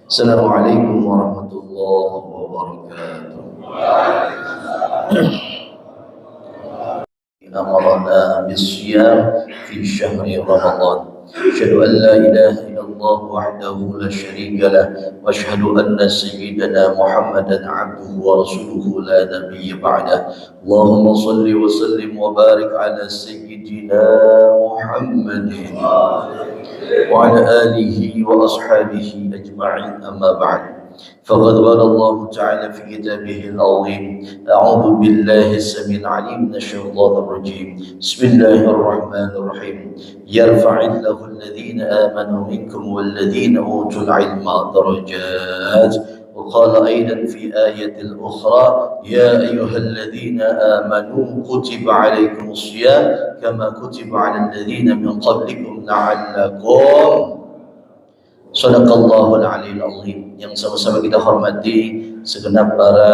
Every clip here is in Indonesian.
Assalamualaikum warahmatullahi wabarakatuh. أمرنا بالصيام في شهر رمضان. أشهد أن لا إله إلا الله وحده لا شريك له وأشهد أن سيدنا محمدا عبده ورسوله لا نبي بعده. اللهم صل وسلم وبارك على سيدنا محمد وعلى آله وأصحابه أجمعين. أما بعد، فقد قال الله تعالى في كتابه العظيم: أعوذ بالله السميع العليم من الشيطان الرجيم. بسم الله الرحمن الرحيم. يرفع الله الذين آمنوا منكم والذين أوتوا العلم درجات. وقال أيضا في آية أخرى: يا أيها الذين آمنوا كتب عليكم الصيام كما كتب على الذين من قبلكم لعلكم. Sadaqallahul Aliyul Azim. Yang sama-sama kita hormati segenap para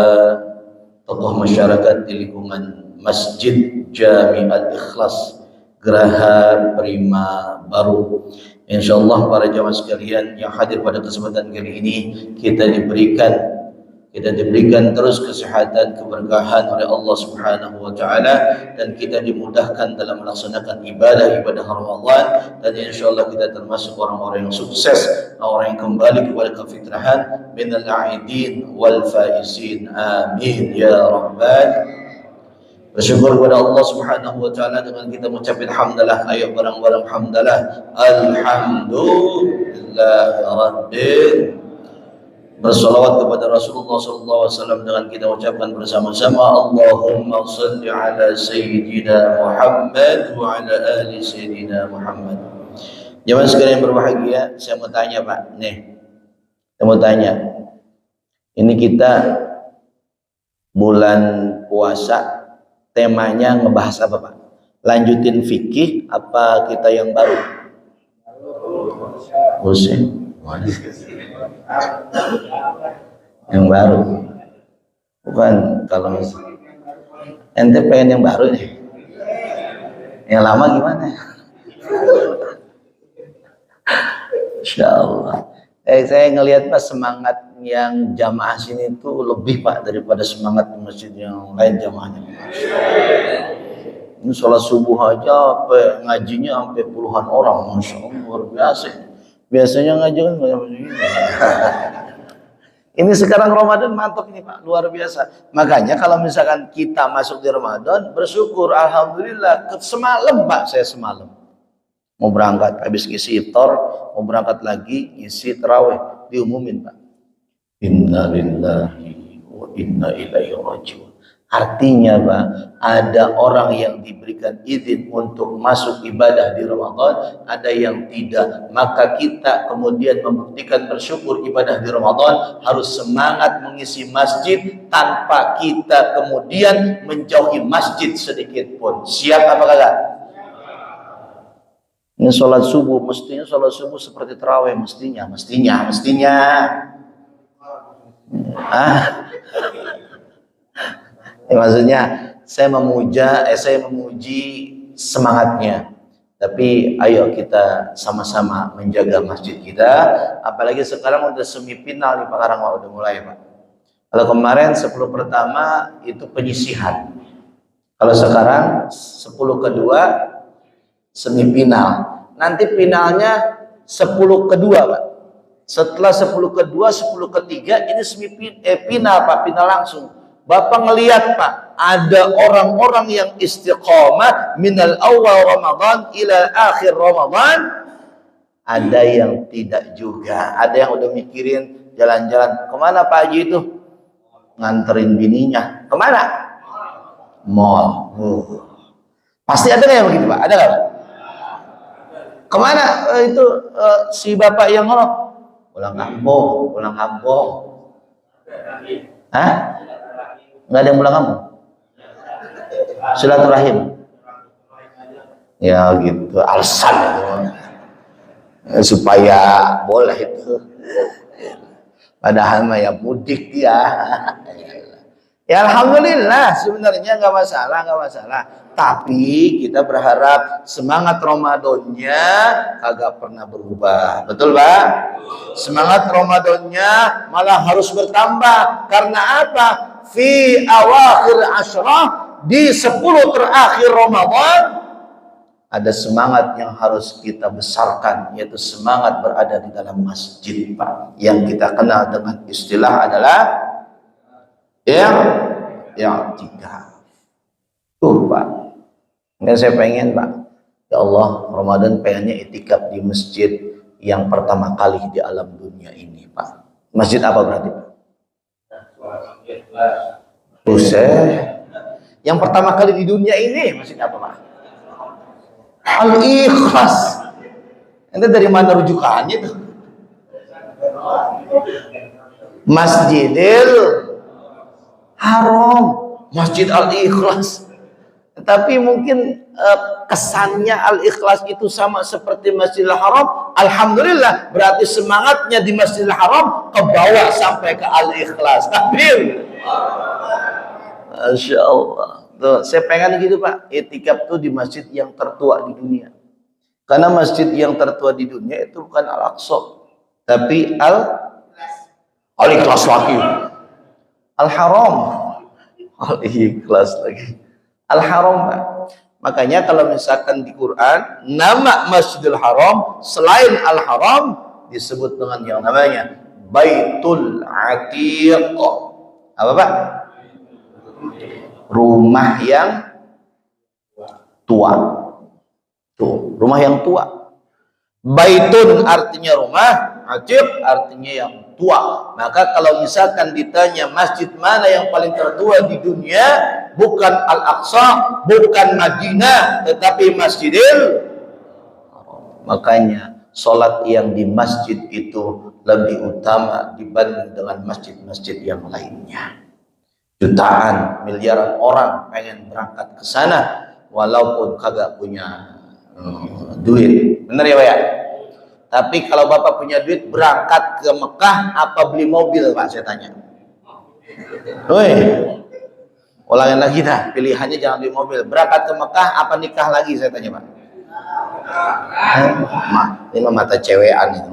tokoh masyarakat di lingkungan Masjid Jami Al-Ikhlas Geraha Prima Baru. Insyaallah para jamaah sekalian yang hadir pada kesempatan kali ini, kita diberikan terus kesehatan, keberkahan oleh Allah Subhanahu wa taala, dan kita dimudahkan dalam melaksanakan ibadah Ramadan, dan insyaallah kita termasuk orang-orang yang sukses, orang yang kembali kepada kefitrahan, minal aidin wal faizin. Amin ya rabbal. Bersyukur kepada Allah Subhanahu wa taala dengan kita mengucapkan hamdalah. Ayo bareng-bareng hamdalah. Alhamdulillah rabbil. Bersalawat kepada Rasulullah SAW dengan kita ucapkan bersama-sama: Allahumma salli ala Sayyidina Muhammad wa ala ali Sayyidina Muhammad. Jemaah sekalian berbahagia, saya mau tanya Pak, saya mau tanya, ini kita bulan puasa, temanya ngebahas apa Pak? Lanjutin fikih apa kita yang baru? Pusing. Yang baru, bukan? Kalau ente pengen yang baru nih, yang lama gimana? Insya Allah. Saya ngelihat Pak, semangat yang jamaah sini itu lebih Pak daripada semangat masjid yang lain jamaahnya. Ini sholat subuh aja sampai ngajinya sampai puluhan orang, masya Allah, luar biasa. Biasanya ngaji kan ini sekarang Ramadan mantap ini Pak, luar biasa. Makanya kalau misalkan kita masuk di Ramadan, bersyukur, alhamdulillah. Semalam Pak, saya semalam mau berangkat, habis isi iftar, mau berangkat lagi isi tarawih, diumumin Pak, inna lillahi wa inna ilaihi raji'un. Artinya Pak, ada orang yang diberikan izin untuk masuk ibadah di Ramadan, ada yang tidak. Maka kita kemudian membuktikan bersyukur ibadah di Ramadan, harus semangat mengisi masjid tanpa kita kemudian menjauhi masjid sedikit pun. Siap apa kagak? Ini sholat subuh, mestinya sholat subuh seperti tarawih, mestinya. Ya, maksudnya saya memuji semangatnya. Tapi ayo kita sama-sama menjaga masjid kita. Apalagi sekarang udah semifinal nih Pak Karangwa, udah mulai Pak. Kalau kemarin 10 pertama itu penyisihan. Kalau sekarang 10 kedua semifinal. Nanti finalnya 10 kedua Pak. Setelah 10 kedua, 10 ketiga ini final Pak, final langsung. Bapak ngelihat Pak, ada orang-orang yang istiqomah minal awal Ramadan ila akhir Ramadan. Ada yang tidak juga. Ada yang udah mikirin jalan-jalan. Kemana Pak Haji itu? Nganterin bininya. Kemana? Mall. Pasti ada nggak yang begitu Pak? Ada nggak Pak? Kemana itu si bapak yang ngerok? Pulang kampung, pulang kampung. Hah? Nggak ada yang pulang kampung? Silaturahim. Ya gitu, alasan supaya boleh itu. Padahal mah ya mudik dia. Ya alhamdulillah sebenarnya nggak masalah, nggak masalah. Tapi kita berharap semangat Ramadannya kagak pernah berubah. Betul, Pak? Semangat Ramadannya malah harus bertambah. Karena apa? Fi awakhir asyrah, di 10 terakhir Ramadan ada semangat yang harus kita besarkan, yaitu semangat berada di dalam masjid, Pak. Yang kita kenal dengan istilah adalah yang tiga. Pak. Ini saya pengen, Pak. Ya Allah, Ramadan pengennya itikaf di masjid yang pertama kali di alam dunia ini, Pak. Masjid apa berarti, Pak? Buset. Yang pertama kali di dunia ini masjid apa, Pak? Al-Ikhlas. Ente dari mana rujukannya tuh? Masjidil Haram, Masjid Al-Ikhlas. Tapi mungkin kesannya Al-Ikhlas itu sama seperti Masjidil Haram. Alhamdulillah, berarti semangatnya di Masjidil Haram ke bawah sampai ke Al-Ikhlas. Takbir. Masya Allah. Tuh, saya pengen gitu, Pak. Itikaf tuh di masjid yang tertua di dunia. Karena masjid yang tertua di dunia itu bukan Al-Aqsa, tapi Al-Ikhlas lagi. Al-Haram, Al-Ikhlas lagi. Al-Haram, Pak. Makanya kalau misalkan di Quran nama Masjidil Haram selain Al-Haram disebut dengan yang namanya Baitul Atiq. Apa, Pak? Rumah yang tua. Tuh, rumah yang tua. Baitun artinya rumah, Atiq artinya yang tua. Maka kalau misalkan ditanya masjid mana yang paling tertua di dunia, bukan Al-Aqsa, bukan Madinah, tetapi Masjidil Haram. Makanya sholat yang di masjid itu lebih utama dibanding dengan masjid-masjid yang lainnya. Jutaan, miliaran orang pengen berangkat ke sana walaupun kagak punya duit. Bener ya, Pak ya? Tapi kalau Bapak punya duit berangkat ke Mekah apa beli mobil, Pak? Saya tanya. Woi, ulangin lagi dah. Pilihannya jangan beli mobil. Berangkat ke Mekah apa nikah lagi? Saya tanya, Pak. Ini mata cewekan itu.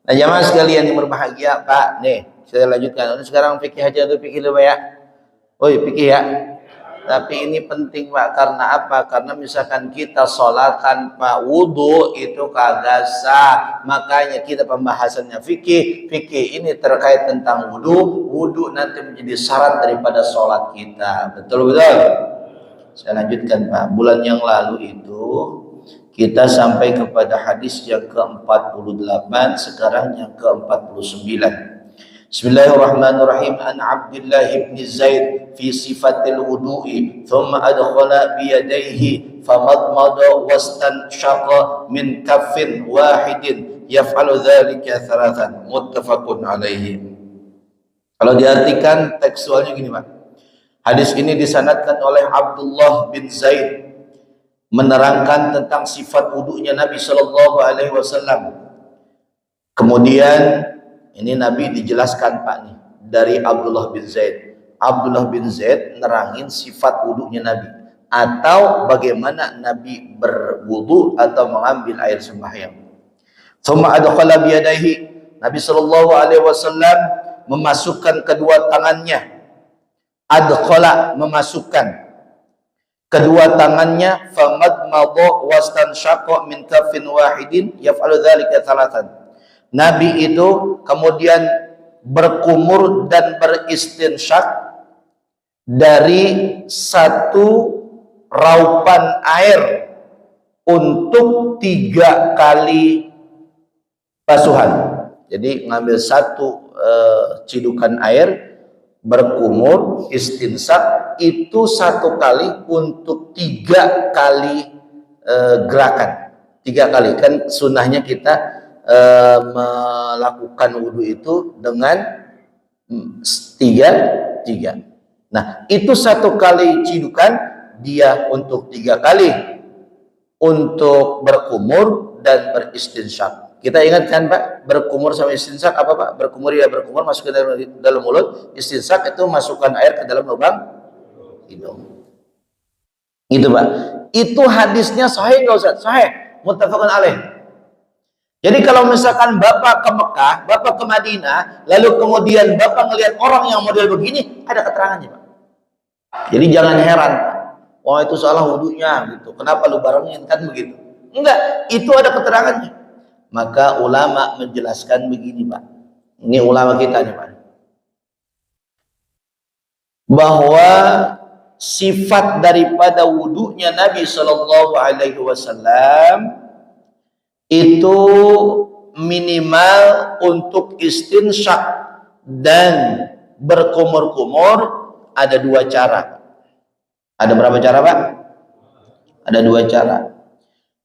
Nah, jamaah sekalian yang berbahagia, Pak. Nih, saya lanjutkan. Sekarang fikih aja tuh, fikih dulu, Pak ya. Woi, fikih ya. Tapi ini penting, Pak. Karena apa? Karena misalkan kita sholat tanpa wudhu itu kagak sah. Makanya kita pembahasannya fikih. Fikih ini terkait tentang wudhu. Wudhu nanti menjadi syarat daripada sholat kita. Betul-betul? Saya lanjutkan, Pak. Bulan yang lalu itu kita sampai kepada hadis yang ke-48. Sekarang yang ke-49. Bismillahirrahmanirrahim. An Abdullah ibn Zaid fi sifatil wudu'i thumma adkhala biyadayhi famadmada wastanshaqa min kaffin wahidin yaf'alu dhalika thalathan. Muttafaqun alaihi. Kalau diartikan tekstualnya gini, Pak. Hadis ini disanadkan oleh Abdullah bin Zaid menerangkan tentang sifat wudu'nya Nabi sallallahu alaihi wasallam. Kemudian ini Nabi dijelaskan, Pak, nih dari Abdullah bin Zaid. Abdullah bin Zaid nerangin sifat wudunya Nabi atau bagaimana Nabi berwudu atau mengambil air sembahyang. Tsumma adkhala biyadaihi. Nabi sallallahu alaihi wasallam memasukkan kedua tangannya. Adkhala memasukkan kedua tangannya, famadmadha wastanshaqa min kaffin wahidin yaf'alu dzalika thalathan. Nabi itu kemudian berkumur dan beristinsyak dari satu raupan air untuk 3 kali basuhan. Jadi ngambil satu cidukan air, berkumur, istinsyak itu 1 kali untuk 3 kali gerakan. 3 kali. Kan sunnahnya kita melakukan wudhu itu dengan 3. Nah, itu 1 kali cidukan dia untuk 3 kali untuk berkumur dan beristinsyak. Kita ingatkan Pak, berkumur sama istinsyak apa Pak? Berkumur ya berkumur, masuk ke dalam mulut. Istinsyak itu masukkan air ke dalam lubang hidung. Itu Pak. Itu hadisnya sahih nggak Ustaz? Sahih, muttafaqun alaih. Jadi kalau misalkan Bapak ke Mekah, Bapak ke Madinah, lalu kemudian Bapak ngelihat orang yang model begini, ada keterangannya Pak. Jadi jangan heran, wah itu salah wudhunya gitu. Kenapa lu barengin kan begitu? Enggak, itu ada keterangannya. Maka ulama menjelaskan begini Pak. Ini ulama kita nih Pak. Bahwa sifat daripada wudhunya Nabi Shallallahu Alaihi Wasallam itu minimal untuk istinsyak dan berkumur-kumur ada 2 cara. Ada berapa cara Pak? Ada 2 cara.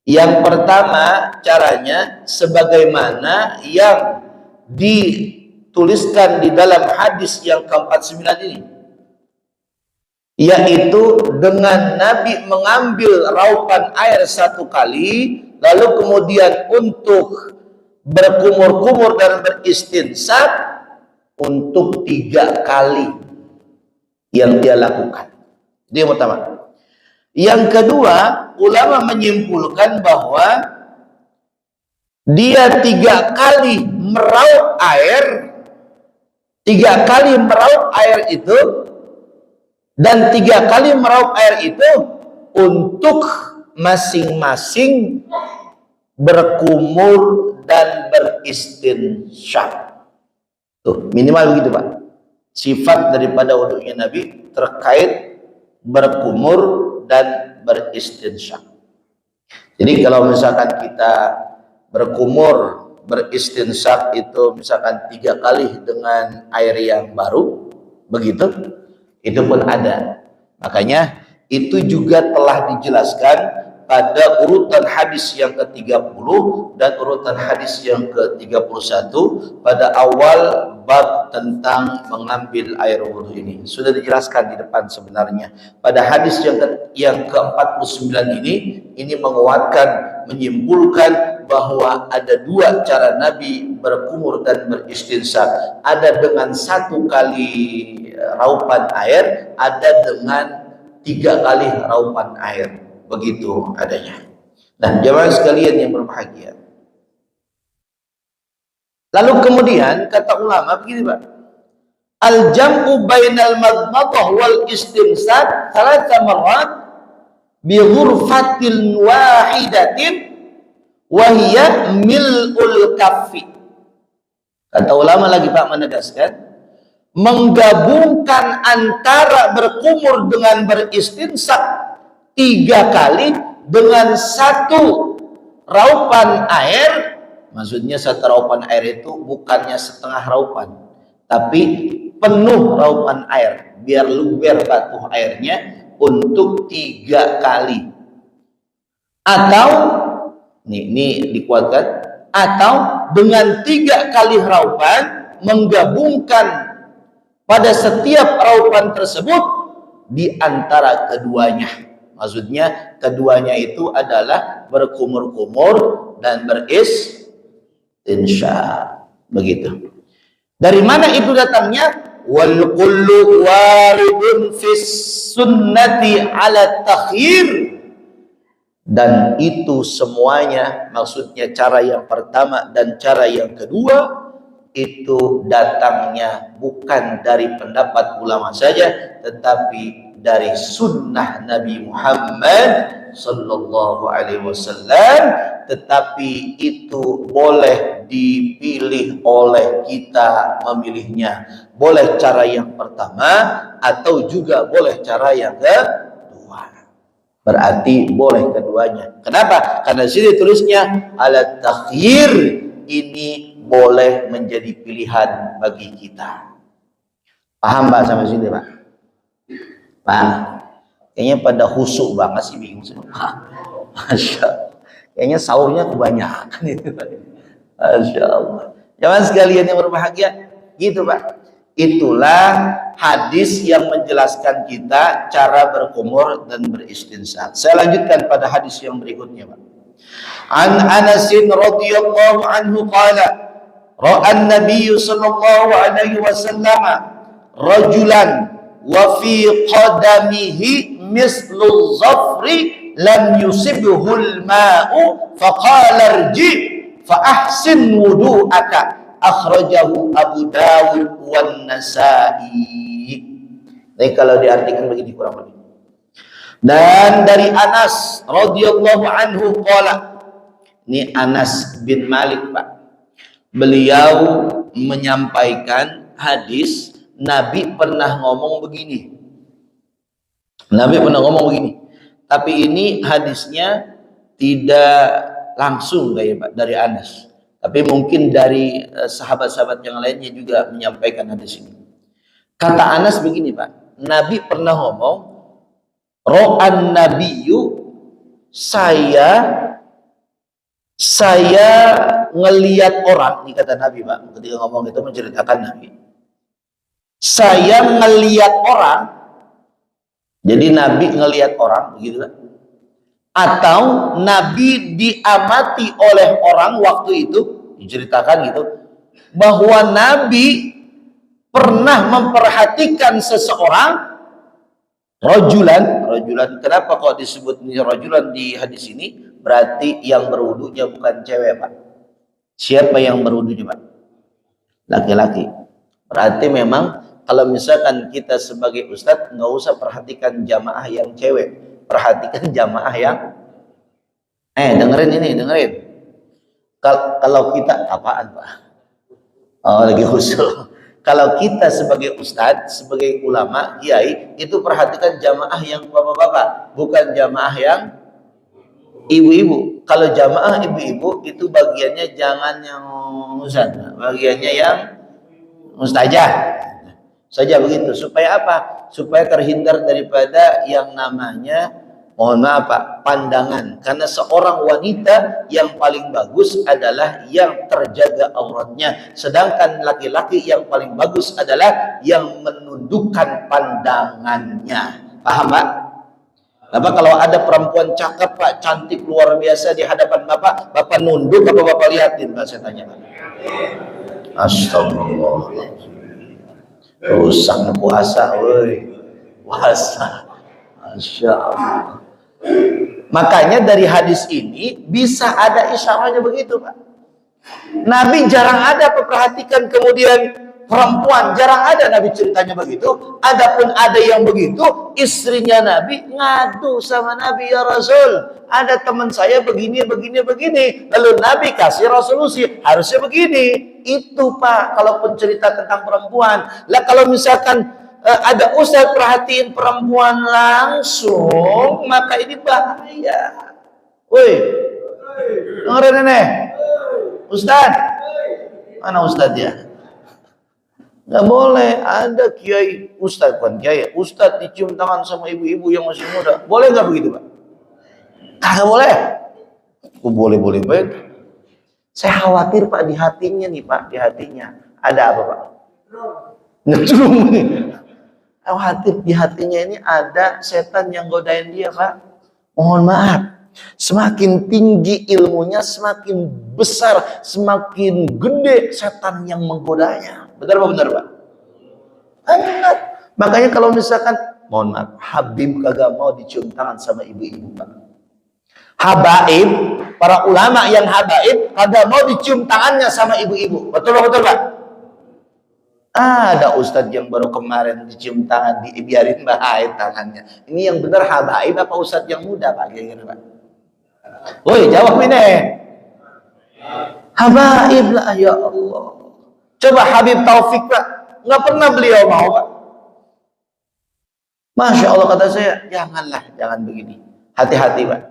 Yang pertama caranya sebagaimana yang dituliskan di dalam hadis yang ke-49 ini, yaitu dengan Nabi mengambil raupan air 1 kali, lalu kemudian untuk berkumur-kumur dan beristinsyak untuk 3 kali yang dia lakukan. Itu yang pertama. Yang kedua, ulama menyimpulkan bahwa dia 3 kali meraup air, 3 kali meraup air itu, dan 3 kali meraup air itu untuk masing-masing berkumur dan beristinsyak. Tuh, minimal begitu Pak. Sifat daripada wudunya Nabi terkait berkumur dan beristinsyak. Jadi kalau misalkan kita berkumur, beristinsyak itu misalkan 3 kali dengan air yang baru, begitu, itu pun ada. Makanya itu juga telah dijelaskan pada urutan hadis yang ke-30 dan urutan hadis yang ke-31 pada awal bab tentang mengambil air wudhu ini. Sudah dijelaskan di depan sebenarnya. Pada hadis yang ke-49 ini menguatkan, menyimpulkan bahwa ada 2 cara Nabi berkumur dan beristinsyak. Ada dengan 1 kali raupan air, ada dengan 3 kali raupan air. Begitu adanya. Nah, jemaah sekalian yang berbahagia. Lalu kemudian kata ulama begini Pak. Al-jam'u bainal madmadah wal istinsak 3 marrat bi ghurfatin wahidatin wa hiya mil'ul kaffi. Kata ulama lagi Pak menegaskan, menggabungkan antara berkumur dengan beristinsak 3 kali dengan 1 raupan air. Maksudnya 1 raupan air itu bukannya setengah raupan, tapi penuh raupan air, biar luber batuh airnya untuk 3 kali. Atau ini dikuatkan, atau dengan 3 kali raupan menggabungkan pada setiap raupan tersebut di antara keduanya. Maksudnya keduanya itu adalah berkumur-kumur dan beristinsyak. Begitu. Dari mana itu datangnya? Wal kullu waridun fis sunnati ala takhir. Dan itu semuanya, maksudnya cara yang pertama dan cara yang kedua, itu datangnya bukan dari pendapat ulama saja, tetapi dari sunnah Nabi Muhammad sallallahu alaihi wasallam. Tetapi itu boleh dipilih oleh kita memilihnya. Boleh cara yang pertama atau juga boleh cara yang kedua. Berarti boleh keduanya. Kenapa? Karena di sini tulisnya ala takhir, ini boleh menjadi pilihan bagi kita. Paham Pak sampai sini Pak? Pak, kayaknya pada khusuk banget sih bingung semua. Masya Allah. Kayaknya sahurnya kebanyakan itu Pak. Masya Allah. Jangan sekalian yang berbahagia, gitu Pak. Itulah hadis yang menjelaskan kita cara berkumur dan beristinsaq. Saya lanjutkan pada hadis yang berikutnya Pak. An Anas radhiyallahu anhu qala ra'a an-nabiy sallallahu alaihi wasallam rajulan wa fi qadamihi mislu zafri lam yusibhul ma'u faqala irji fa ahsin wudu'aka akhrajahu Abu Dawud wan Nasa'i. Jadi kalau diartikan begini kurang lebih. Dan dari Anas radhiyallahu anhu qala, ini Anas bin Malik Pak. Beliau menyampaikan hadis Nabi pernah ngomong begini. Nabi pernah ngomong begini. Tapi ini hadisnya tidak langsung dari Anas. Tapi mungkin dari sahabat-sahabat yang lainnya juga menyampaikan hadis ini. Kata Anas begini Pak, Nabi pernah ngomong, ro'an nabiyyu, saya ngelihat orang, ini kata Nabi Pak, ketika ngomong itu menceritakan Nabi. Saya ngelihat orang, jadi Nabi ngelihat orang, begitu Pak. Atau Nabi diamati oleh orang waktu itu, diceritakan gitu, bahwa Nabi pernah memperhatikan seseorang, rajulan, kenapa kok disebut rajulan di hadis ini? Berarti yang berwudunya bukan cewek Pak. Siapa yang berwudunya Pak? Laki-laki. Berarti memang kalau misalkan kita sebagai ustadz nggak usah perhatikan jamaah yang cewek, perhatikan jamaah yang dengerin. Kalau kita apaan Pak? Oh, lagi khusus. Kalau kita sebagai ustadz, sebagai ulama, kiai, itu perhatikan jamaah yang bapak-bapak, bukan jamaah yang ibu-ibu. Kalau jamaah ibu-ibu itu bagiannya jangan yang ustadz, bagiannya yang mustajah saja begitu. Supaya apa? Supaya terhindar daripada yang namanya, mohon maaf Pak, pandangan. Karena seorang wanita yang paling bagus adalah yang terjaga auratnya, sedangkan laki-laki yang paling bagus adalah yang menundukkan pandangannya. Paham Pak? Bapak kalau ada perempuan cakep Pak, cantik luar biasa di hadapan Bapak, Bapak nunduk apa Bapak liatin Pak? Saya tanya Pak. Astagfirullah. Rusak puasa, woi. Puasa. Masya Allah. Makanya dari hadis ini bisa ada isyaratnya begitu Pak. Nabi jarang ada perhatikan kemudian perempuan, jarang ada Nabi ceritanya begitu. Adapun ada yang begitu, istrinya Nabi ngadu sama Nabi, ya Rasul, ada teman saya begini. Lalu Nabi kasih resolusi, harusnya begini. Itu Pak, kalau pencerita tentang perempuan. Lah kalau misalkan ada ustadz perhatiin perempuan langsung, maka ini bahaya. Woi, dengerin nih, ustadz, mana ustadz ya? Nggak boleh ada kiai ustadz, bukan kiai, ustadz dicium tangan sama ibu-ibu yang masih muda. Boleh nggak begitu Pak? Kagak boleh. Boleh baik. Saya khawatir Pak di hatinya nih Pak, di hatinya ada apa Pak? Ngecung nih. Khawatir di hatinya ini ada setan yang godain dia Pak. Mohon maaf, semakin tinggi ilmunya, semakin besar, semakin gede setan yang menggodanya. Benar Pak? Benar. Makanya kalau misalkan, mohon maaf, Habib kagak mau dicium tangan sama ibu-ibu Pak. Habaib, para ulama yang habaib kagak mau dicium tangannya sama ibu-ibu. Betul Pak? Ada ustadz yang baru kemarin dicium tangan, dibiarin bahaya tangannya. Ini yang benar habaib apa ustadz yang muda Pak? Kira-kira Pak? Woi, jawab ini. Habaib lah, ya Allah. Coba Habib Taufik Pak, nggak pernah beliau mau Pak. Masya Allah, kata saya, jangan begini. Hati-hati Pak.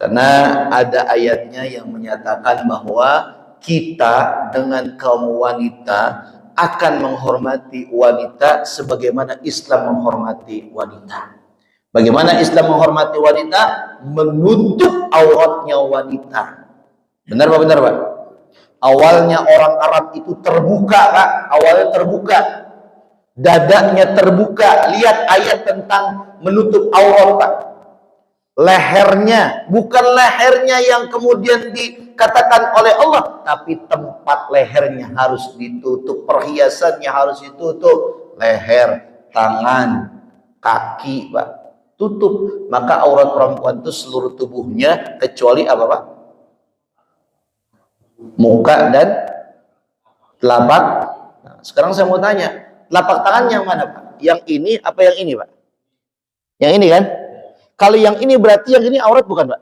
Karena ada ayatnya yang menyatakan bahwa kita dengan kaum wanita akan menghormati wanita sebagaimana Islam menghormati wanita. Bagaimana Islam menghormati wanita? menutup auratnya wanita. Benar Pak? Benar Pak? Awalnya orang Arab itu terbuka Pak, awalnya terbuka, dadanya terbuka. Lihat ayat tentang menutup aurat Pak. Lehernya, bukan lehernya yang kemudian dikatakan oleh Allah, tapi tempat lehernya harus ditutup, perhiasannya harus ditutup, leher, tangan, kaki Pak, tutup. Maka aurat perempuan itu seluruh tubuhnya kecuali apa Pak? Muka dan telapak. Nah, sekarang saya mau tanya, telapak tangan yang mana Pak? Yang ini apa yang ini Pak? Yang ini kan? Kalau yang ini berarti yang ini aurat bukan Pak?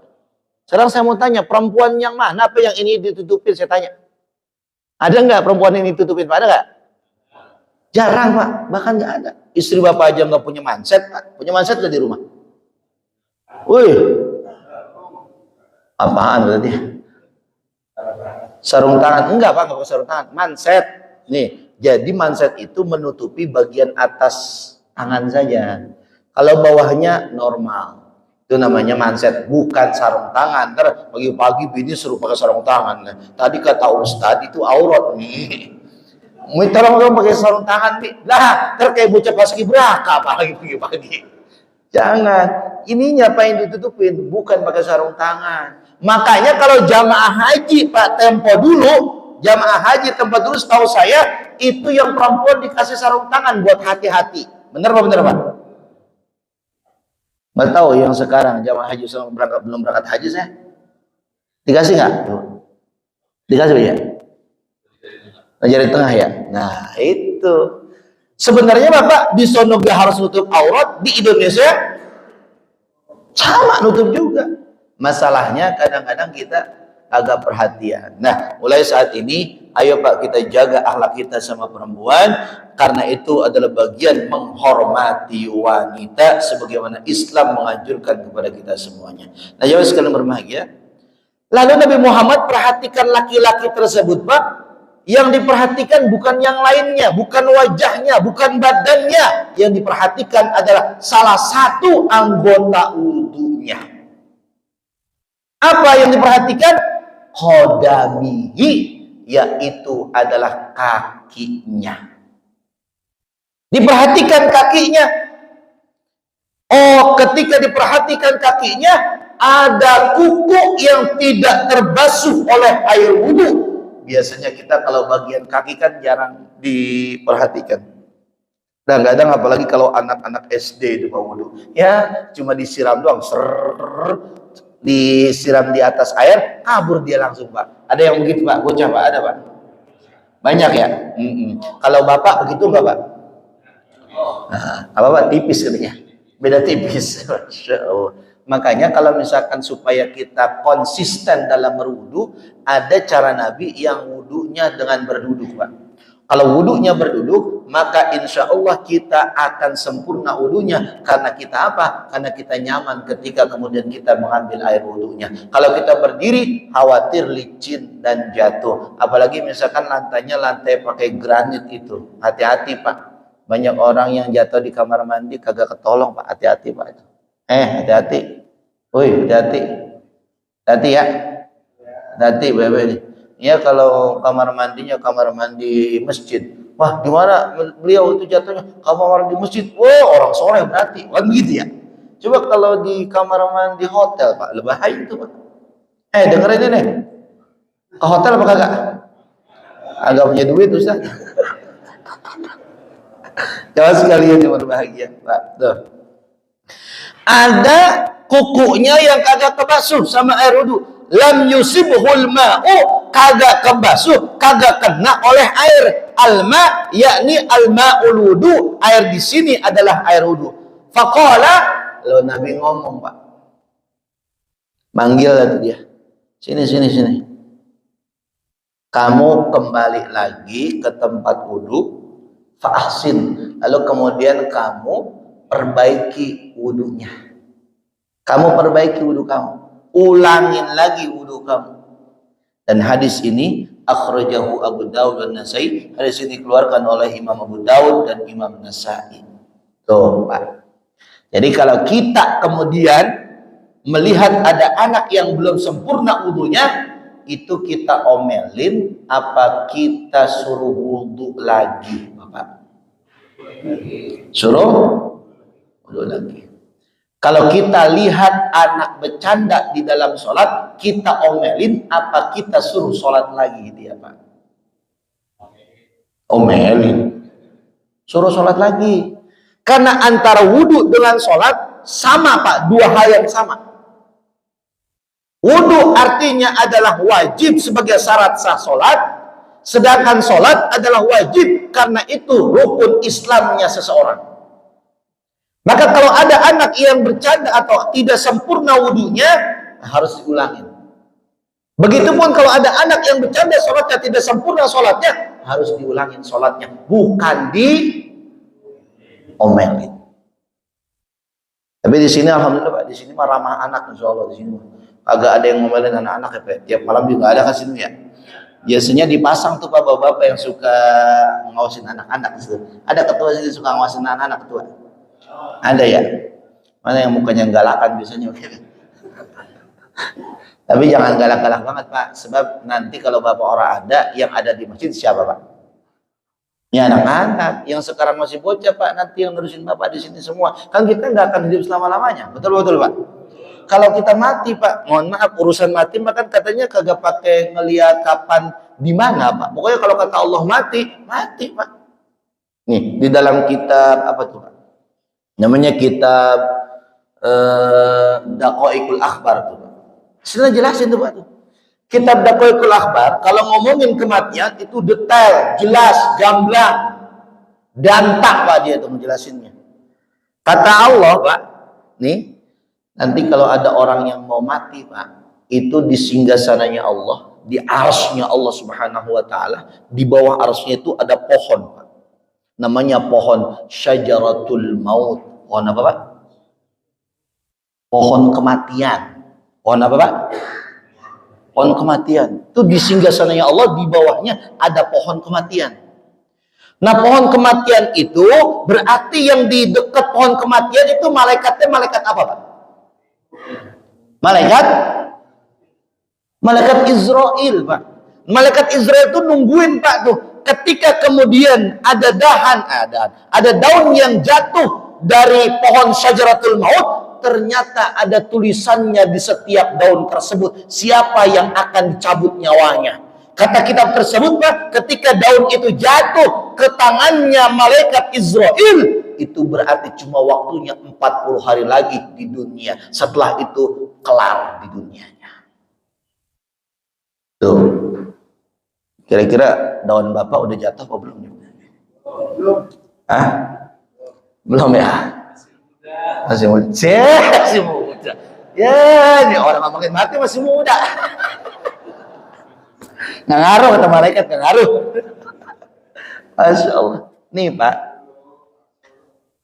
Sekarang saya mau tanya, perempuan yang mana? Apa yang ini ditutupin? Saya tanya. Ada nggak perempuan ini ditutupin Pak? Ada nggak? Jarang Pak, bahkan nggak ada. Istri Bapak aja nggak punya manset Pak. Punya manset nggak di rumah? Wih, apaan berarti? Sarung tangan? Enggak Pak, nggak pakai sarung tangan. Manset. Nih, jadi manset itu menutupi bagian atas tangan saja. Kalau bawahnya normal. Itu namanya manset, bukan sarung tangan. Ntar pagi-pagi bini suruh pakai sarung tangan. Tadi kata Ustadz itu aurat nih. Mau tolong dong pakai sarung tangan nih. Lah, ntar kayak bocah paskibraka apalagi pagi-pagi. Jangan. Ininya apa yang ditutupin, bukan pakai sarung tangan. Makanya kalau jamaah haji Pak tempo dulu, jamaah haji tempo dulu setahu saya itu yang perempuan dikasih sarung tangan buat hati-hati. Bener Pak? Bener Pak? Nggak tahu yang sekarang jamaah haji belum berangkat haji saya dikasih nggak? Dikasih ya? Jari tengah ya. Nah itu sebenarnya Bapak di sono harus nutup aurat, di Indonesia sama nutup juga. Masalahnya kadang-kadang kita agak perhatian. Nah mulai saat ini ayo Pak kita jaga akhlak kita sama perempuan, karena itu adalah bagian menghormati wanita sebagaimana Islam menganjurkan kepada kita semuanya. Nah jamaah sekalian berbahagia, lalu Nabi Muhammad perhatikan laki-laki tersebut Pak. Yang diperhatikan bukan yang lainnya, bukan wajahnya, bukan badannya. Yang diperhatikan adalah salah satu anggota wudunya. Apa yang diperhatikan? Qadamihi, yaitu adalah kakinya. Diperhatikan kakinya. Oh, ketika diperhatikan kakinya, ada kuku yang tidak terbasuh oleh air wudhu. Biasanya kita kalau bagian kaki kan jarang diperhatikan. Dan kadang apalagi kalau anak-anak SD itu mau wudhu, ya cuma disiram doang, disiram di atas air, kabur dia langsung Pak. Ada yang begitu Pak, bocah Pak, ada Pak? Banyak ya? Kalau Bapak begitu nggak Pak? Nah, apa Pak? Tipis katanya, beda tipis. Masya Allah. Makanya kalau misalkan supaya kita konsisten dalam berwudu, ada cara Nabi yang wudunya dengan berduduk Pak. Kalau wudunya berduduk, maka insya Allah kita akan sempurna wudunya. Karena kita apa? Karena kita nyaman ketika kemudian kita mengambil air wudunya. Kalau kita berdiri, khawatir licin dan jatuh. Apalagi misalkan lantainya lantai pakai granit itu. Hati-hati Pak. Banyak orang yang jatuh di kamar mandi kagak ketolong Pak. Hati-hati Pak. Hati-hati. Woi, hati-hati. Hati ya. Hati Bapak ini. Ya kalau kamar mandinya kamar mandi masjid. Wah, gimana beliau itu jatuhnya kamar mandi masjid? Oh, orang soleh berarti. Kan begitu ya. Coba kalau di kamar mandi hotel, Pak, lebih bahaya itu, Pak. Dengerin ini. Ke hotel apa kagak? Agak punya duit, Ustaz. Jangan sekalian yang berbahagia, Pak. Tuh. Ada kukunya yang kagak kebasuh sama air wudu. Lam yusibhul ma'u, kagak kebasuh, kagak kena oleh air. Alma, yakni al-ma'ul wudu. Air di sini adalah air wudu. Faqala, lalu Nabi ngomong Pak. Manggil lah dia. Sini. Kamu kembali lagi ke tempat wudu. Fa'ahsin. Lalu kemudian kamu perbaiki wudunya. Kamu perbaiki wudu kamu. Ulangin lagi wudu kamu. Dan hadis ini akhrajahu Abu Dawud dan Nasai. Hadis ini dikeluarkan oleh Imam Abu Dawud dan Imam Nasai. Tuh Pak. Jadi kalau kita kemudian melihat ada anak yang belum sempurna wudunya, itu kita omelin apa kita suruh wudu lagi, Bapak? Suruh wudu lagi. Kalau kita lihat anak bercanda di dalam sholat, kita omelin apa kita suruh sholat lagi, dia Pak? Omelin, suruh sholat lagi. Karena antara wudhu dengan sholat sama Pak, dua hal yang sama. Wudhu artinya adalah wajib sebagai syarat sah sholat, sedangkan sholat adalah wajib karena itu rukun Islamnya seseorang. Maka kalau ada anak yang bercanda atau tidak sempurna wudhunya, harus diulangin. Begitupun kalau ada anak yang bercanda sholatnya tidak sempurna sholatnya, harus diulangin sholatnya, bukan diomelin. Tapi di sini alhamdulillah Pak, di sini mah ramah anak, insya Allah di sini agak ada yang ngomelin anak-anak ya Pak. Tiap malam juga ada kasih ya. Biasanya dipasang tuh Pak bapak-bapak yang suka ngawasin anak-anak. Ada ketua sini suka ngawasin anak-anak ketua. Ada ya? Mana yang mukanya galakan biasanya? Tapi jangan galak-galak banget Pak, sebab nanti kalau bapak orang ada, yang ada di masjid siapa Pak? Ya anak-anak yang sekarang masih bocah Pak, nanti yang ngurusin bapak di sini semua. Kan kita nggak akan hidup selama-lamanya, betul-betul Pak. Kalau kita mati Pak, mohon maaf urusan mati makan katanya kagak pakai ngelihat kapan di mana Pak. Pokoknya kalau kata Allah mati, mati Pak. Nih di dalam kitab apa tuh Pak? Namanya kitab Daqaiqul Akhbar tuh Pak. Sila jelasin tuh Pak tuh. Kitab Daqaiqul Akhbar kalau ngomongin kematian itu detail, jelas, gamblang, dantak Pak dia tuh menjelasinnya. Kata Allah Pak, nih nanti kalau ada orang yang mau mati Pak, itu di singgasananya Allah, di arsy-nya Allah Subhanahu wa taala, di bawah arsy-nya itu ada pohon Pak. Namanya pohon Syajaratul Maut. Pohon apa Pak? Pohon kematian. Pohon apa Pak? Pohon kematian. Itu di singgasananya Allah, di bawahnya ada pohon kematian. Nah pohon kematian itu berarti yang di dekat pohon kematian itu malaikatnya malaikat apa Pak? Malaikat Israel Pak. Malaikat Israel itu nungguin Pak tuh. Ketika kemudian ada daun yang jatuh dari pohon Syajaratul Maut, ternyata ada tulisannya di setiap daun tersebut, siapa yang akan dicabut nyawanya. Kata kitab tersebut Pak, ketika daun itu jatuh ke tangannya malaikat Israel, itu berarti cuma waktunya 40 hari lagi di dunia. Setelah itu kelar di dunianya. Tuh. Kira-kira daun Bapak udah jatuh apa belum? Belum. Hah? Belum ya? Masih muda. Masih muda. Ya, ini orang makin mati masih muda. Nggak ngaruh kata malaikat, nggak ngaruh. Masya Allah. Nih Pak,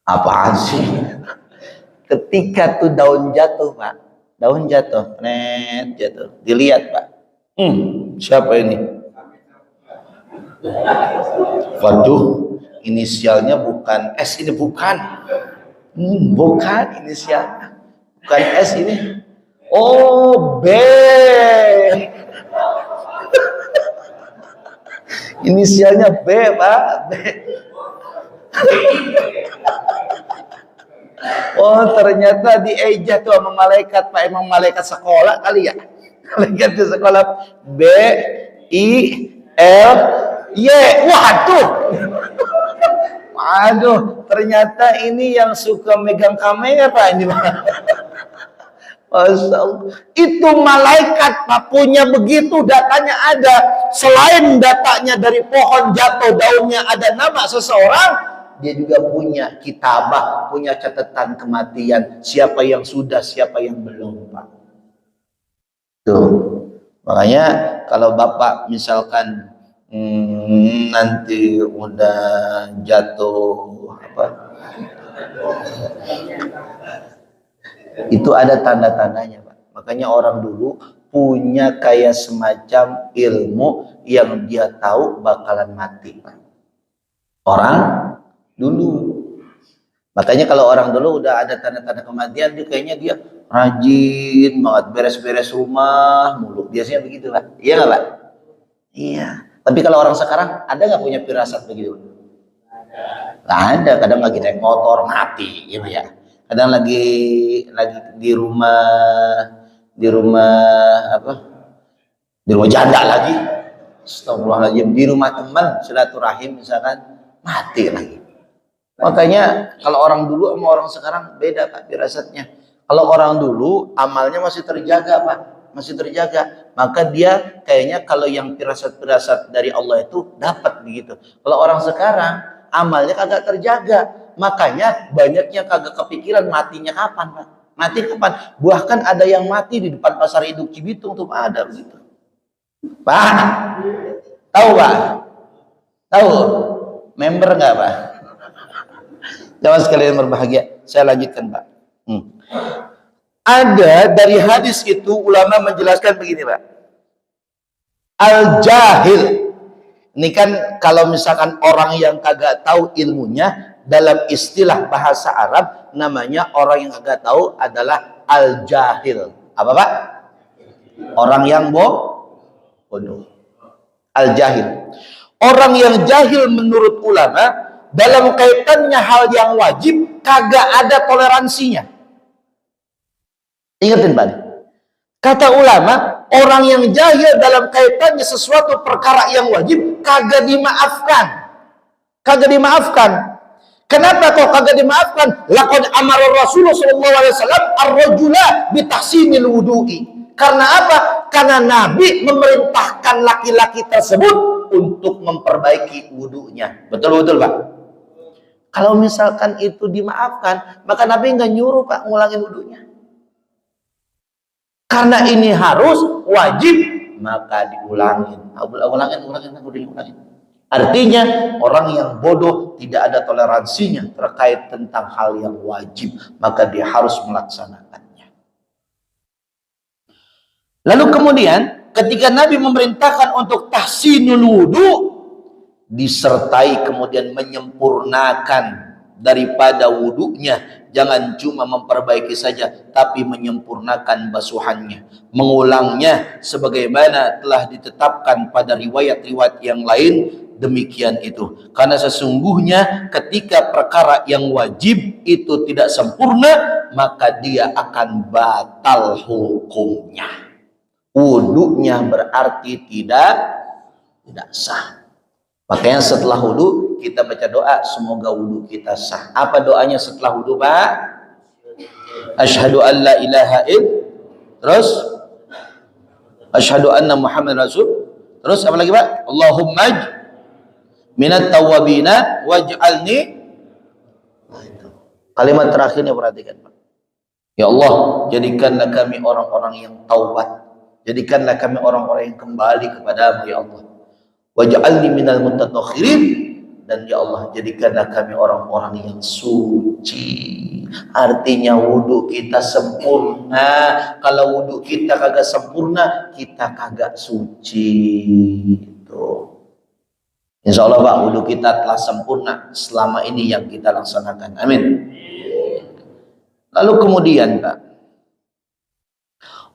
apaan sih? Ketika tuh daun jatuh Pak, daun jatuh, net jatuh, dilihat Pak. Siapa ini? Waduh, inisialnya bukan S ini bukan. Bukan inisialnya, bukan S ini. Oh B. Inisialnya B Pak. B. Oh ternyata dieja tuh sama malaikat Pak. Emang malaikat sekolah kali ya. Malaikat di sekolah B I L Y. Waduh. Waduh, ternyata ini yang suka megang kamera ini Pak. Masya Allah. Itu malaikat Pak punya begitu, datanya ada. Selain datanya dari pohon jatuh daunnya ada nama seseorang, dia juga punya kitabah, punya catatan kematian. Siapa yang sudah, siapa yang belum Pak. Tuh. Makanya kalau Bapak misalkan nanti udah jatuh apa, itu ada tanda-tandanya Pak. Makanya orang dulu punya kayak semacam ilmu yang dia tahu bakalan mati Pak. Orang dulu. Makanya kalau orang dulu udah ada tanda-tanda kematian, dia kayaknya dia rajin banget, beres-beres rumah mulu. Biasanya begitu, Pak. Iya nggak, Pak? Iya. Tapi kalau orang sekarang ada nggak punya firasat begitu? Nggak ada. Kadang lagi naik motor mati, gitu ya. Kadang lagi di rumah apa? Di rumah janda lagi. Astagfirullahaladzim, di rumah teman silaturahim misalkan mati lagi. Makanya kalau orang dulu sama orang sekarang beda, Pak, firasatnya. Kalau orang dulu amalnya masih terjaga, Pak, masih terjaga, maka dia kayaknya kalau yang firasat-firasat dari Allah itu dapat begitu. Kalau orang sekarang amalnya kagak terjaga, makanya banyaknya kagak kepikiran matinya kapan, Pak. Mati kapan? Bahkan ada yang mati di depan pasar induk Cibitung tuh, Pak, ada begitu. Pak, tahu, Pak? Tahu? Member nggak, Pak? Jamaah sekalian berbahagia, saya lanjutkan, Pak. Ada dari hadis itu ulama menjelaskan begini, Pak. Al-jahil. Ini kan kalau misalkan orang yang kagak tahu ilmunya, dalam istilah bahasa Arab namanya orang yang kagak tahu adalah al-jahil. Apa, Pak? Orang yang bodoh. Al-jahil. Orang yang jahil menurut ulama dalam kaitannya hal yang wajib kagak ada toleransinya. Ingatin, Pak. Kata ulama, orang yang jahil dalam kaitannya sesuatu perkara yang wajib kagak dimaafkan. Kagak dimaafkan. Kenapa kok kagak dimaafkan? Laqad amara Rasulullah sallallahu alaihi wasallam ar-rajula bi tahsinil wudu'i. Karena apa? Karena Nabi memerintahkan laki-laki tersebut untuk memperbaiki wudunya. Betul-betul, Pak. Kalau misalkan itu dimaafkan, maka Nabi nggak nyuruh, Pak, ngulangin wudunya. Karena ini harus wajib, maka diulangin. Ulangin. Artinya orang yang bodoh tidak ada toleransinya terkait tentang hal yang wajib, maka dia harus melaksanakannya. Lalu kemudian ketika Nabi memerintahkan untuk tahsinul wudu, disertai kemudian menyempurnakan daripada wudunya. Jangan cuma memperbaiki saja, tapi menyempurnakan basuhannya, mengulangnya sebagaimana telah ditetapkan pada riwayat-riwayat yang lain. Demikian itu, karena sesungguhnya ketika perkara yang wajib itu tidak sempurna, maka dia akan batal hukumnya. Wudunya berarti tidak sah. Makanya setelah wudu kita baca doa, semoga wudu kita sah. Apa doanya setelah wudu, Pak? Asyhadu an la ilaha illallah. Terus asyhadu anna Muhammad rasul. Terus apa lagi, Pak? Allahumma minat tawwabina waj'alni. Kalimat terakhirnya perhatikan, Pak. Ya Allah, jadikanlah kami orang-orang yang taubat. Jadikanlah kami orang-orang yang kembali kepadamu, ya Allah. Waj'alni minal mutatahhirin, dan ya Allah jadikanlah kami orang-orang yang suci. Artinya wudu kita sempurna. Kalau wudu kita kagak sempurna, kita kagak suci. Itu. Insya Allah, Pak, wudu kita telah sempurna selama ini yang kita laksanakan. Amin. Lalu kemudian, Pak,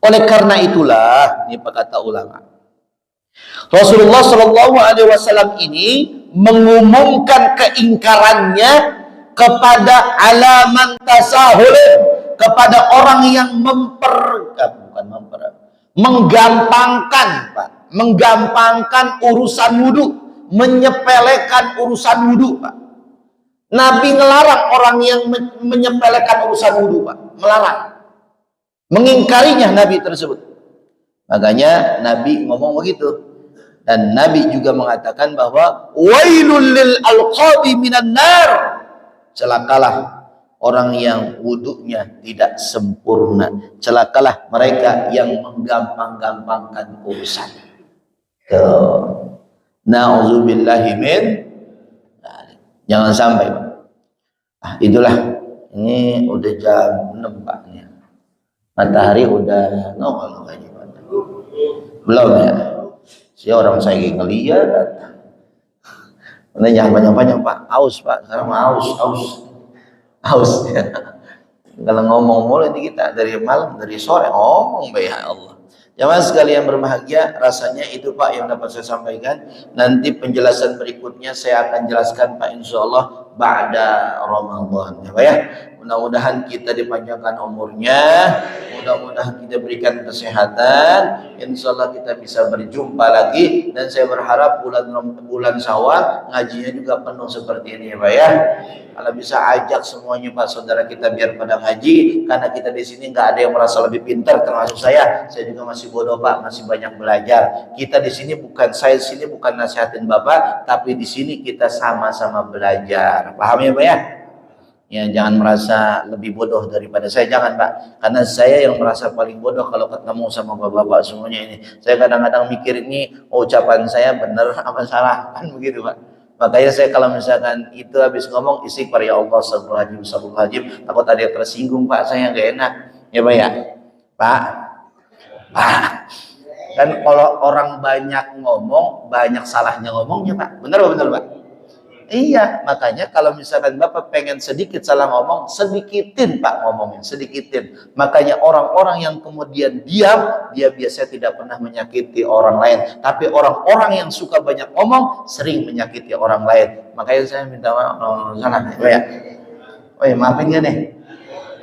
oleh karena itulah, ini kata ulama, Rasulullah Shallallahu Alaihi Wasallam ini mengumumkan keingkarannya kepada alaman tasahul, kepada orang yang menggampangkan, Pak, menggampangkan urusan wudu, menyepelekan urusan wudu, Pak. Nabi ngelarang orang yang menyepelekan urusan wudu, Pak, melarang, mengingkarinya Nabi tersebut. Makanya Nabi ngomong begitu. Dan Nabi juga mengatakan bahwa wailul lil alqabi minan nar. Celakalah orang yang wudunya tidak sempurna. Celakalah mereka yang menggampang-gampangkan urusan. Na'udzubillahi min. Jangan sampai, Pak. Itulah. Ini udah jam 6, Pak. Matahari udah nongol kayaknya. Belum ya? Si orang saya ngeliat. Ini jangan banyak-banyak, Pak. Aus, Pak. Sekarang aus. Haus ya. Kalau ngomong mulu ini kita dari malam, dari sore ngomong, ya Allah. Jamaah sekalian berbahagia, rasanya itu Pak yang dapat saya sampaikan. Nanti penjelasan berikutnya saya akan jelaskan Pak insya Allah ba'da Ramadan ya Pak ya. Mudah-mudahan kita dipanjangkan umurnya, mudah-mudahan kita berikan kesehatan, insya Allah kita bisa berjumpa lagi. Dan saya berharap bulan Syawal ngajinya juga penuh seperti ini ya Pak ya. Kalau bisa ajak semuanya Pak saudara kita biar pada ngaji, karena kita di sini nggak ada yang merasa lebih pintar termasuk saya. Saya juga masih bodoh Pak, masih banyak belajar. Kita di sini bukan nasihatin Bapak, tapi di sini kita sama-sama belajar. Paham ya Pak ya? Ya jangan merasa lebih bodoh daripada saya, jangan Pak. Karena saya yang merasa paling bodoh kalau ketemu sama bapak-bapak semuanya ini. Saya kadang-kadang mikir ini ucapan saya benar apa salah, kan begitu Pak. Makanya saya kalau misalkan itu habis ngomong istighfar ya Allah astagfirullahaladzim, takut ada yang tersinggung Pak, saya nggak enak ya Pak ya. Pak kan kalau orang banyak ngomong banyak salahnya ngomongnya Pak, benar Pak? Iya, makanya kalau misalkan Bapak pengen sedikit salah ngomong, sedikitin Pak ngomongin, sedikitin. Makanya orang-orang yang kemudian diam, dia biasanya tidak pernah menyakiti orang lain. Tapi orang-orang yang suka banyak ngomong, sering menyakiti orang lain. Makanya saya minta maaf, salah ya. Oh ya, maafin ya nih.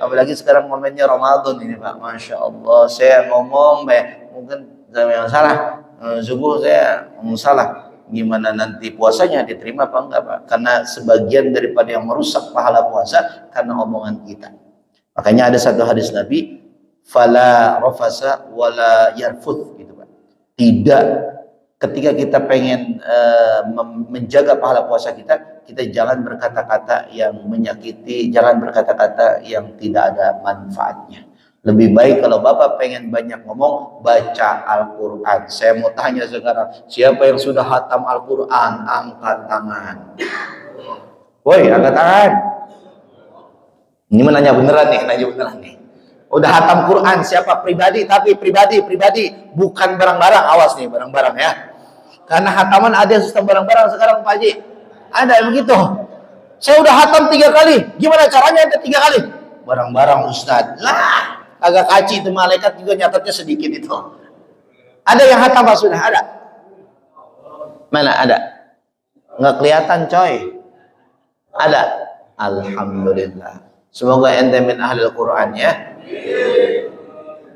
Apalagi sekarang momennya Ramadan ini Pak, Masya Allah. Saya ngomong, mungkin saya yang salah. Subuh saya salah. Gimana nanti puasanya diterima apa enggak Pak? Karena sebagian daripada yang merusak pahala puasa karena omongan kita. Makanya ada satu hadis Nabi, fala rafasa wala yarfuth gitu Pak. Tidak, ketika kita pengen menjaga pahala puasa kita jangan berkata-kata yang menyakiti, jangan berkata-kata yang tidak ada manfaatnya. Lebih baik kalau Bapak pengen banyak ngomong, baca Al-Quran. Saya mau tanya sekarang, siapa yang sudah hatam Al-Quran? Angkat tangan. Woi, angkat tangan. Ini menanya beneran nih, Udah hatam Quran, siapa? Pribadi, tapi pribadi. Bukan barang-barang, awas nih, barang-barang ya. Karena hataman ada sistem barang-barang sekarang Pak Haji. Ada begitu. Saya udah hatam 3 kali, gimana caranya ada 3 kali? Barang-barang Ustadz. Lah. Agak kaci itu, malaikat juga nyatatnya sedikit itu. Ada yang hatam Pak sudah? Ada? Mana ada? Nggak kelihatan coy. Ada? Alhamdulillah. Semoga ente min ahlul Quran ya.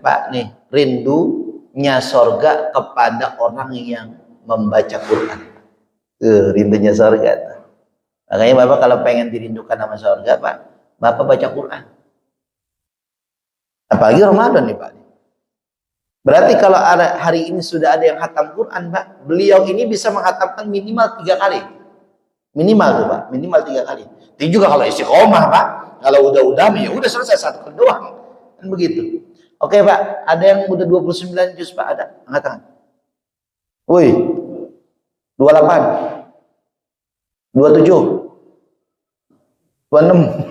Pak nih, rindunya sorga kepada orang yang membaca Quran. Rindunya sorga. Makanya Bapak kalau pengen dirindukan sama sorga Pak, Bapak baca Quran. Apalagi Ramadan nih Pak. Berarti kalau ada hari ini sudah ada yang khatam Quran Pak, beliau ini bisa menghatamkan minimal 3 kali. Minimal tuh Pak, minimal 3 kali. Itu juga kalau istiqomah Pak. Kalau udah ya udah selesai 1 kali doang. Kan begitu. Oke Pak, ada yang udah 29 juz Pak, ada? Angkat tangan. Woi. 28. 27. 26.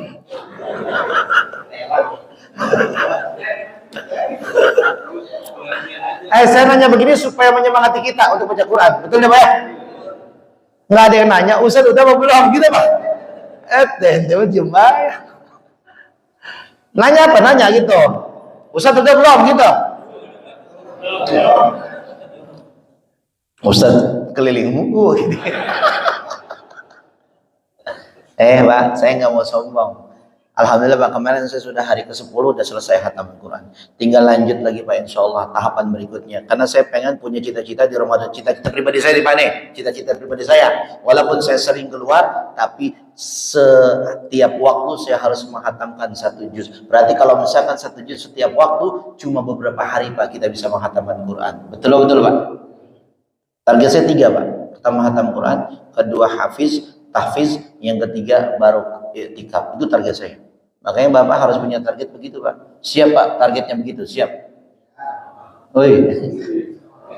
Saya nanya begini supaya menyemangati kita untuk baca Quran, betul ya Pak ya? Nggak ada yang nanya, Ustaz udah mau belum gitu Pak? Nanya apa? Nanya gitu. Ustaz udah belum gitu? Ustaz keliling buku gitu. Pak, saya nggak mau sombong. Alhamdulillah Pak, kemarin saya sudah hari ke-10 udah selesai khatam Al-Quran. Tinggal lanjut lagi Pak insya Allah tahapan berikutnya. Karena saya pengen punya cita-cita di Ramadan. Cita-cita pribadi saya di mana? Cita-cita pribadi saya. Walaupun saya sering keluar, tapi setiap waktu saya harus menghatamkan 1 juz. Berarti kalau misalkan 1 juz setiap waktu, cuma beberapa hari Pak kita bisa menghatamkan Quran. Betul Pak? Target saya 3 Pak. Pertama khatam Quran, kedua tahfiz, yang ketiga baru i'tikaf. Itu target saya. Makanya Bapak harus punya target begitu Pak. Siap Pak, targetnya begitu, siap. Woi,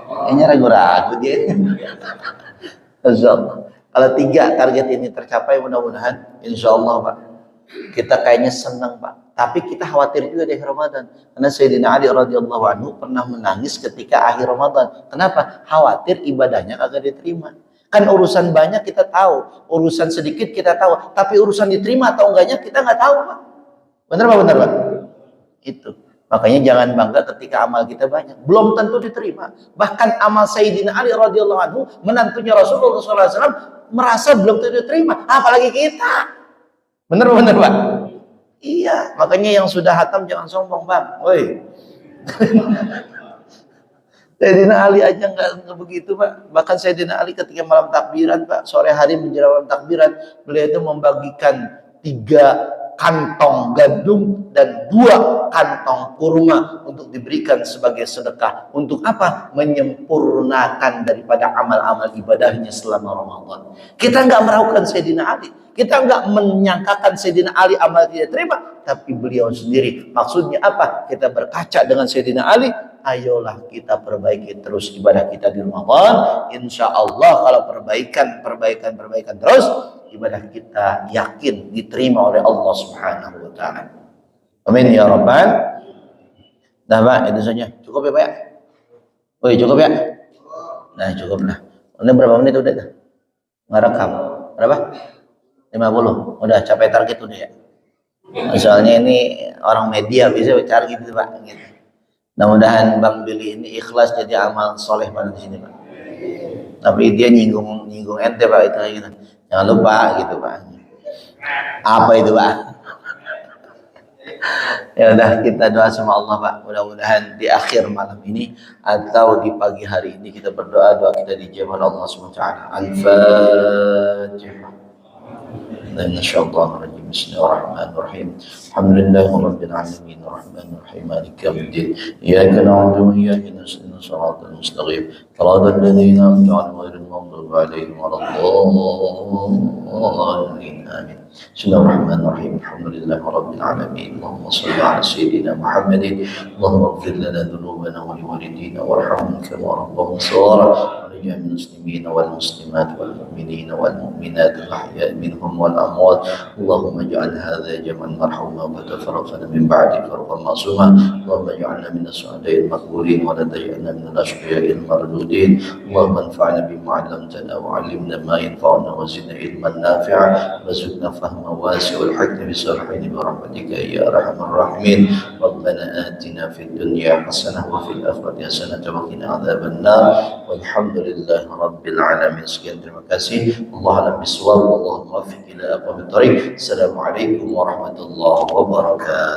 kayaknya ragu-ragu dia. Insyaallah. Kalau 3 target ini tercapai mudah-mudahan, insya Allah Pak, kita kayaknya senang Pak. Tapi kita khawatir juga di akhir Ramadan. Karena Sayyidina Ali radhiyallahu anhu pernah menangis ketika akhir Ramadan. Kenapa? Khawatir ibadahnya kagak diterima. Kan urusan banyak kita tahu, urusan sedikit kita tahu, tapi urusan diterima atau enggaknya kita nggak tahu, Pak. Benar Pak, benar Pak? Itu. Makanya jangan bangga ketika amal kita banyak, belum tentu diterima. Bahkan amal Sayyidina Ali radhiyallahu anhu, menantunya Rasulullah SAW, merasa belum tentu diterima, apalagi kita. Benar Pak? Iya, makanya yang sudah hatam jangan sombong, Bang. Woi. Sayyidina Ali aja nggak begitu, Pak. Bahkan Sayyidina Ali ketika malam takbiran, Pak, sore hari menjelang malam takbiran, beliau itu membagikan 3 kantong gandum dan 2 kantong kurma untuk diberikan sebagai sedekah. Untuk apa? Menyempurnakan daripada amal-amal ibadahnya selama Ramadan. Kita nggak meragukan Sayyidina Ali. Kita nggak menyangkakan Sayyidina Ali amal tidak terima, tapi beliau sendiri. Maksudnya apa? Kita berkaca dengan Sayyidina Ali, ayolah kita perbaiki terus ibadah kita di Ramadan. Insya Allah kalau perbaikan terus, ibadah kita yakin diterima oleh Allah Subhanahu wa Ta'ala. Amin ya Rabbal. Nah Pak, itu saja. Cukup ya Pak ya? Woi, cukup ya? Nah cukup lah. Ini berapa menit udah? Ngerekam. Berapa? 50. Udah capai target udah ya? Soalnya ini orang media bisa bicara gitu Pak. Gitu. Mudah-mudahan Bang Billy ini ikhlas jadi amal soleh pada di sini Pak. Tapi dia nyinggung ente Pak, itu gitu. Jangan lupa gitu Pak. Apa itu Pak? Ya udah, kita doa sama Allah Pak. Mudah-mudahan di akhir malam ini atau di pagi hari ini kita berdoa, doa kita dijawab oleh Allah Subhanahu wa taala. Al-Fatihah. Insyaallah. Bismillahirrahmanirrahim. Alhamdulillahirabbil alamin arrahmanir rahim maliki yaumiddin. Iyyaka na'budu wa iyyaka nasta'in shiratal mustaqim. Shiratal ladzina an'amta 'alaihim ghairil maghdubi 'alaihim waladdallin. Amin. Bismillahirrahmanirrahim. Alhamdulillahirabbil alamin. Allahumma shalli 'ala sayyidina Muhammadin. Allahumma ighfir lana dhunubana wa liwalidina warhamhum kama rabbayana shaghira. جميع المسلمين والمسلمات والمؤمنين والمؤمنات الأحياء منهم والأموات. اللهم اجعل هذا جمعا مرحوما وتفرقنا من بعد فرقا معصوما. اللهم اجعلنا من السعداء المقبولين ولا تجعلنا من الأشقياء المردودين. اللهم انفعنا بما علمتنا وعلمنا ما ينفعنا وزدنا علما نافعا وزدنا فهما واسعا والحكم بصالحين برحمتك يا أرحم الراحمين. ربنا آتنا في الدنيا حسنة وفي الآخرة حسنة وقنا عذاب النار. والحمد لله رب العالمين. Sekian, terima kasih. Allah alam bisawab. Allahumma waffiq ila aqwamit thariq. Assalamualaikum warahmatullahi wabarakatuh.